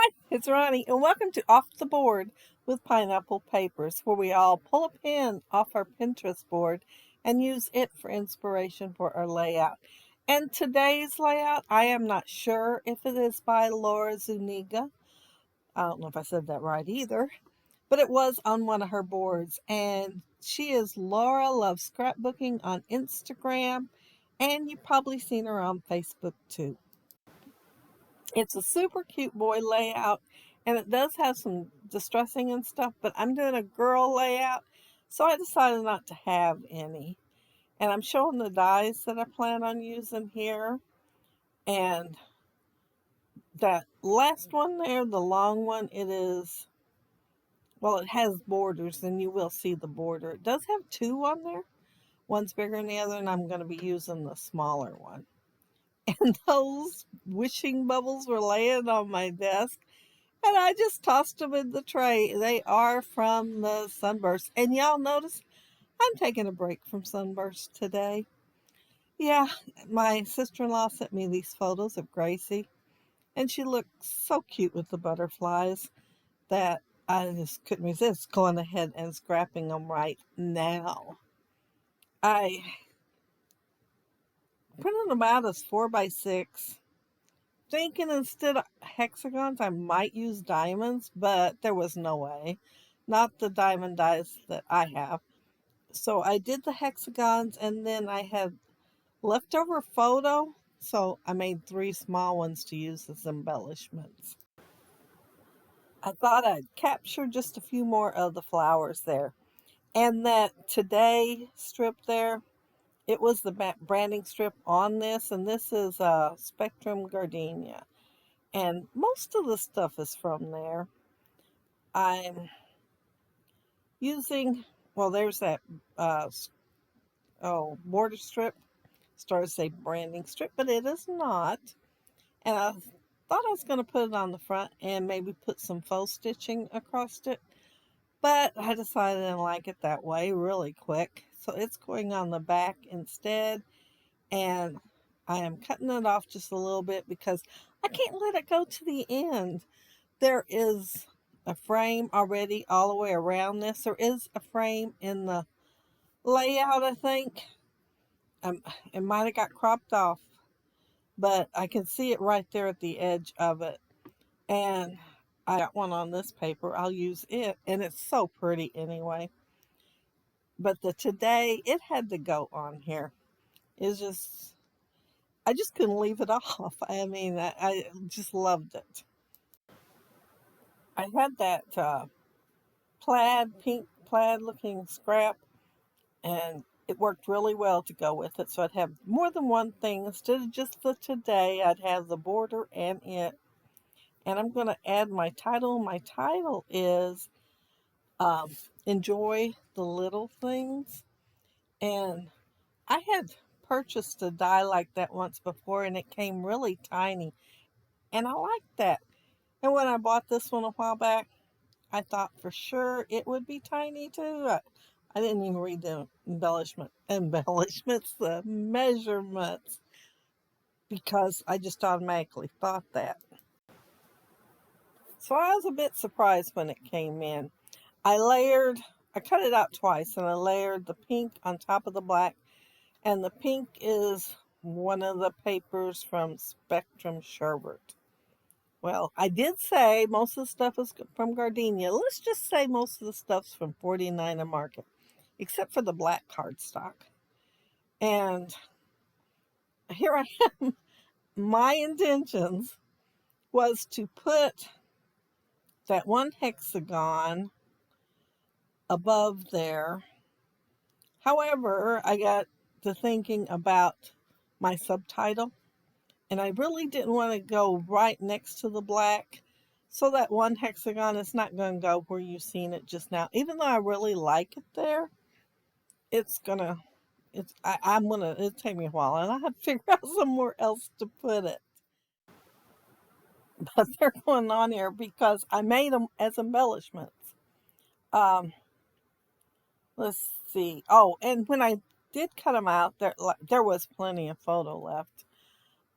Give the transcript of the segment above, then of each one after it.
Hi, it's Ronnie, and welcome to Off the Board with Pineapple Papers, where we all pull a pin off our Pinterest board and use it for inspiration for our layout. And today's layout, I am not sure if it is by Laura Zuniga. I don't know if I said that right either, but it was on one of her boards. And she is Laura Loves Scrapbooking on Instagram, and you've probably seen her on Facebook too. It's a super cute boy layout, and it does have some distressing and stuff, but I'm doing a girl layout, so I decided not to have any. And I'm showing the dies that I plan on using here. And that last one there, the long one, it is, well, it has borders, and you will see the border. It does have two on there. One's bigger than the other, and I'm going to be using the smaller one. And those wishing bubbles were laying on my desk. And I just tossed them in the tray. They are from the sunburst. And y'all notice I'm taking a break from sunburst today. Yeah, my sister-in-law sent me these photos of Gracie. And she looked so cute with the butterflies that I just couldn't resist going ahead and scrapping them right now. I printed them out as 4x6. Thinking instead of hexagons, I might use diamonds, but there was no way. Not the diamond dies that I have. So I did the hexagons, and then I had leftover photo, so I made 3 small ones to use as embellishments. I thought I'd capture just a few more of the flowers there. And that today strip there, it was the branding strip on this, and this is Spectrum Gardenia. And most of the stuff is from there. I'm using, well, there's that border strip. Started to say branding strip, but it is not. And I thought I was going to put it on the front and maybe put some faux stitching across it, but I decided I didn't like it that way really quick. So it's going on the back instead, and I am cutting it off just a little bit because I can't let it go to the end. There is a frame already all the way around this. There is a frame in the layout, I think. It might have got cropped off, but I can see it right there at the edge of it. And I got one on this paper. I'll use it, and it's so pretty anyway. But the today, it had to go on here. It's just, I just couldn't leave it off. I mean, I just loved it. I had that pink plaid looking scrap, and it worked really well to go with it. So I'd have more than one thing. Instead of just the today, I'd have the border and it. And I'm going to add my title. My title is Enjoy the Little Things. And I had purchased a die like that once before, and it came really tiny. And I liked that. And when I bought this one a while back, I thought for sure it would be tiny too. I didn't even read the embellishments, the measurements, because I just automatically thought that. So I was a bit surprised when it came in. I cut it out twice, and I layered the pink on top of the black. And the pink is one of the papers from Spectrum Sherbert. Well, I did say most of the stuff is from Gardenia. Let's just say most of the stuff's from 49 a Market, except for the black cardstock. And here I am. My intentions was to put that one hexagon above there. However, I got to thinking about my subtitle, and I really didn't want to go right next to the black. So that one hexagon is not going to go where you've seen it just now. Even though I really like it there, it'll take me a while, and I have to figure out somewhere else to put it. But they're going on here because I made them as embellishments. Um, let's see. Oh, and when I did cut them out, there was plenty of photo left.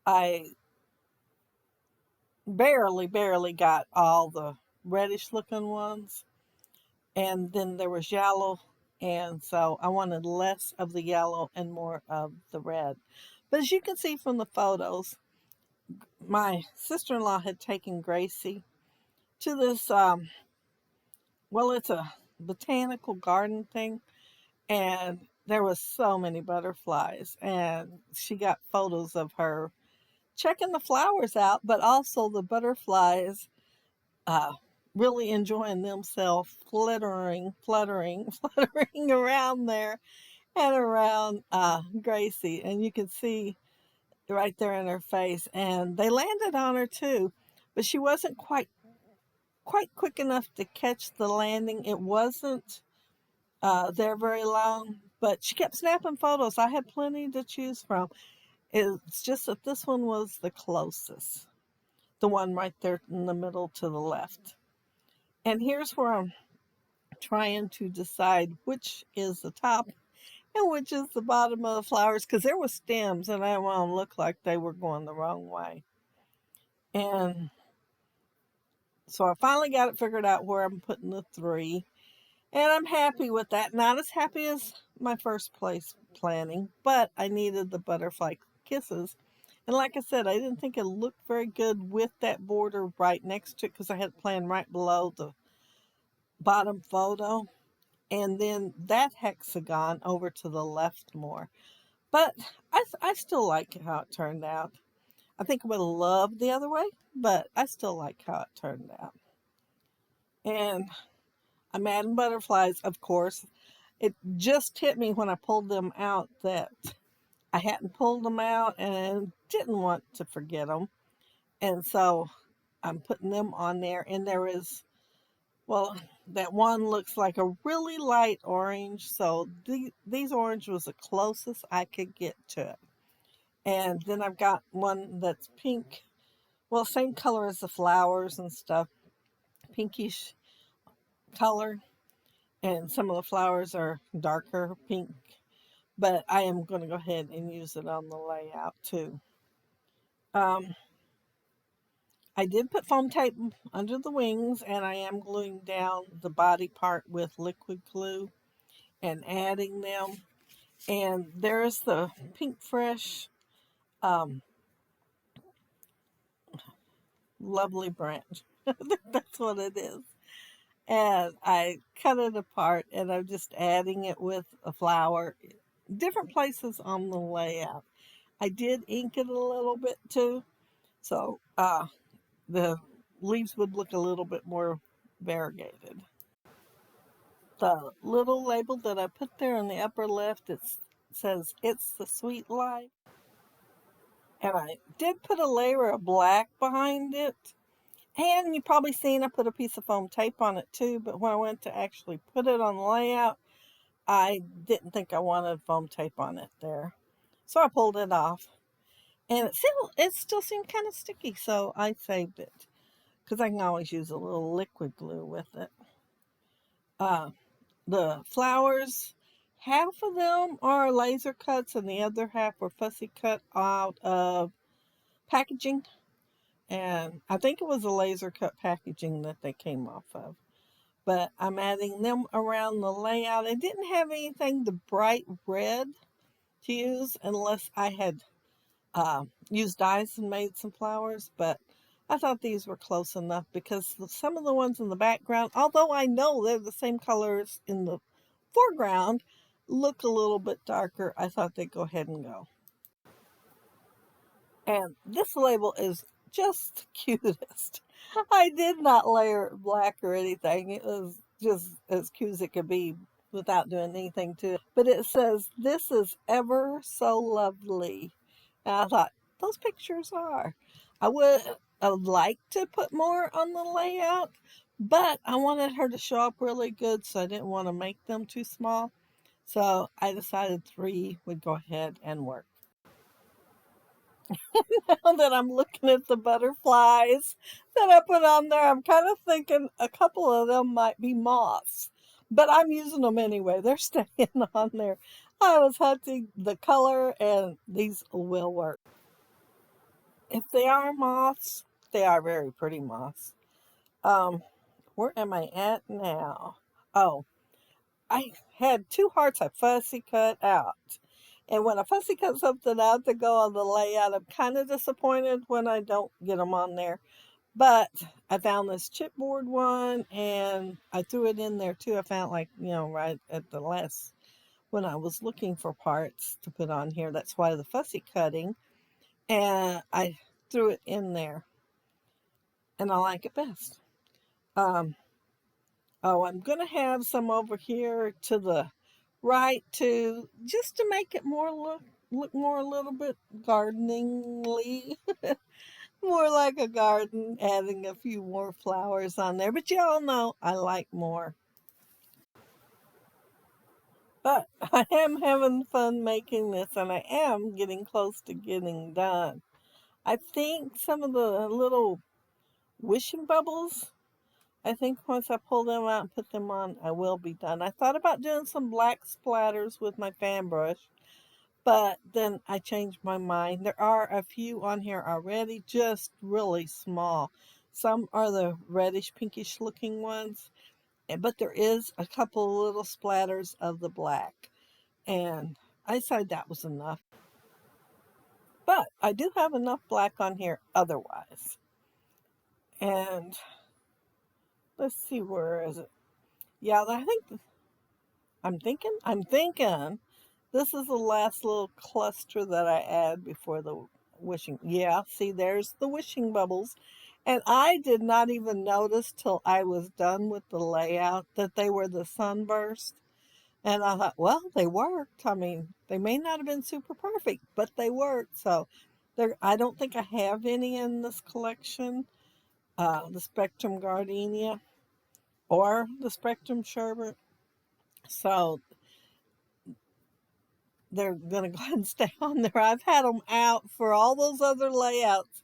I barely got all the reddish looking ones. And then there was yellow. And so I wanted less of the yellow and more of the red. But as you can see from the photos, my sister-in-law had taken Gracie to this, well, it's a botanical garden thing. And there was so many butterflies. And she got photos of her checking the flowers out, but also the butterflies uh, really enjoying themselves, fluttering around there and around Gracie. And you can see right there in her face. And they landed on her too, but she wasn't quite quick enough to catch the landing. It wasn't there very long, but she kept snapping photos. I had plenty to choose from. It's just that this one was the closest, the one right there in the middle to the left. And here's where I'm trying to decide which is the top and which is the bottom of the flowers, because there were stems and I didn't want them to look like they were going the wrong way. And so I finally got it figured out where I'm putting the three. And I'm happy with that. Not as happy as my first place planning, but I needed the butterfly kisses. And like I said, I didn't think it looked very good with that border right next to it because I had it planned right below the bottom photo. And then that hexagon over to the left more. But I still like how it turned out. I think I would have loved the other way, but I still like how it turned out. And I'm adding butterflies, of course. It just hit me when I pulled them out that I hadn't pulled them out and didn't want to forget them. And so I'm putting them on there. And there is, well, that one looks like a really light orange. So these orange was the closest I could get to it. And then I've got one that's pink. Well, same color as the flowers and stuff, pinkish color. And some of the flowers are darker pink. But I am going to go ahead and use it on the layout too. Um, I did put foam tape under the wings, and I am gluing down the body part with liquid glue and adding them. And there's the Pink Fresh lovely branch. That's what it is. And I cut it apart, and I'm just adding it with a flower, different places on the layout. I did ink it a little bit too, so the leaves would look a little bit more variegated. The little label that I put there in the upper left, it says "It's the Sweet Life," and I did put a layer of black behind it. And you've probably seen I put a piece of foam tape on it too, but when I went to actually put it on the layout, I didn't think I wanted foam tape on it there. So I pulled it off. And it still seemed kind of sticky, so I saved it. Because I can always use a little liquid glue with it. The flowers, half of them are laser cuts and the other half were fussy cut out of packaging. And I think it was a laser cut packaging that they came off of. But I'm adding them around the layout. I didn't have anything the bright red to use unless I had used dyes and made some flowers, but I thought these were close enough because some of the ones in the background, although I know they're the same colors in the foreground, look a little bit darker. I thought they'd go ahead and go. And this label is just the cutest. I did not layer it black or anything. It was just as cute as it could be without doing anything to it. But it says, "This is ever so lovely." And I thought, those pictures are. I would have liked to put more on the layout, but I wanted her to show up really good, so I didn't want to make them too small. So I decided three would go ahead and work. Now that I'm looking at the butterflies that I put on there, I'm kind of thinking a couple of them might be moths, but I'm using them anyway. They're staying on there. I was hunting the color, and these will work. If they are moths, they are very pretty moths. Um, where am I at now? Oh, I had two hearts I fussy cut out. And when I fussy cut something out to go on the layout, I'm kind of disappointed when I don't get them on there. But I found this chipboard one and I threw it in there too. I found like, right at the last when I was looking for parts to put on here. That's why the fussy cutting. And I threw it in there and I like it best. Um, oh, I'm going to have some over here to the right too, just to make it look more a little bit gardeningly. More like a garden, adding a few more flowers on there. But y'all know I like more. But I am having fun making this, and I am getting close to getting done. I think some of the little wishing bubbles, I think once I pull them out and put them on, I will be done. I thought about doing some black splatters with my fan brush, but then I changed my mind. There are a few on here already, just really small. Some are the reddish pinkish looking ones, but there is a couple little splatters of the black. And I decided that was enough. But I do have enough black on here otherwise. And let's see, where is it? Yeah, I'm thinking this is the last little cluster that I add before the wishing. Yeah, see, there's the wishing bubbles. And I did not even notice till I was done with the layout that they were the sunburst. And I thought, well, they worked. I mean, they may not have been super perfect, but they worked. So I don't think I have any in this collection. The Spectrum Gardenia or the Spectrum Sherbet. So they're going to go ahead and stay on there. I've had them out for all those other layouts.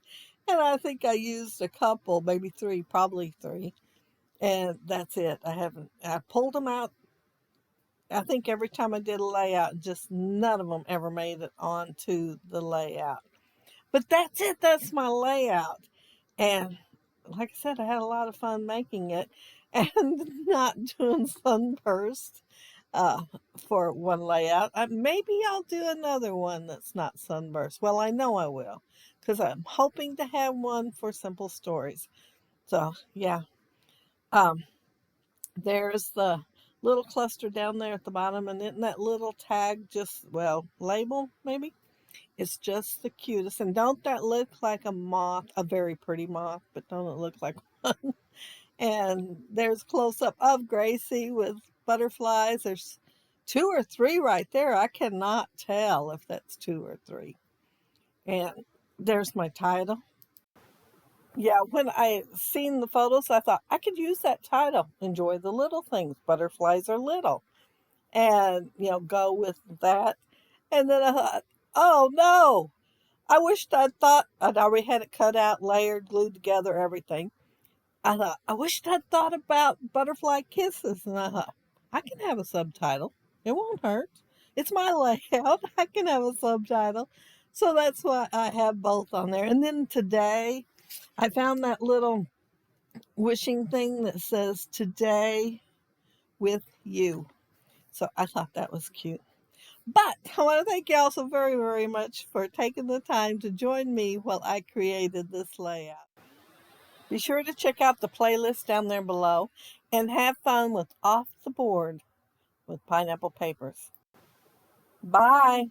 And I think I used a couple, maybe three, probably three. And that's it. I pulled them out. I think every time I did a layout, just none of them ever made it onto the layout. But that's it. That's my layout. And like I said, I had a lot of fun making it and not doing sunburst uh, for one layout. Maybe I'll do another one that's not sunburst. Well, I know I will because I'm hoping to have one for simple stories. So, yeah. Um, there's the little cluster down there at the bottom, and isn't that little tag just, well, label maybe? It's just the cutest. And don't that look like a moth? A very pretty moth, but don't it look like one? And there's close up of Gracie with butterflies. There's two or three right there. I cannot tell if that's two or three. And there's my title. Yeah, when I seen the photos, I thought I could use that title. Enjoy the little things. Butterflies are little. And, go with that. And then I thought, oh no, I wished I'd already had it cut out, layered, glued together, everything. I thought, I wished I'd thought about butterfly kisses. And I thought, I can have a subtitle. It won't hurt. It's my layout. I can have a subtitle. So that's why I have both on there. And then today, I found that little wishing thing that says today with you. So I thought that was cute. But I want to thank you all so very, very much for taking the time to join me while I created this layout. Be sure to check out the playlist down there below and have fun with Off the Board with Pineapple Papers. Bye.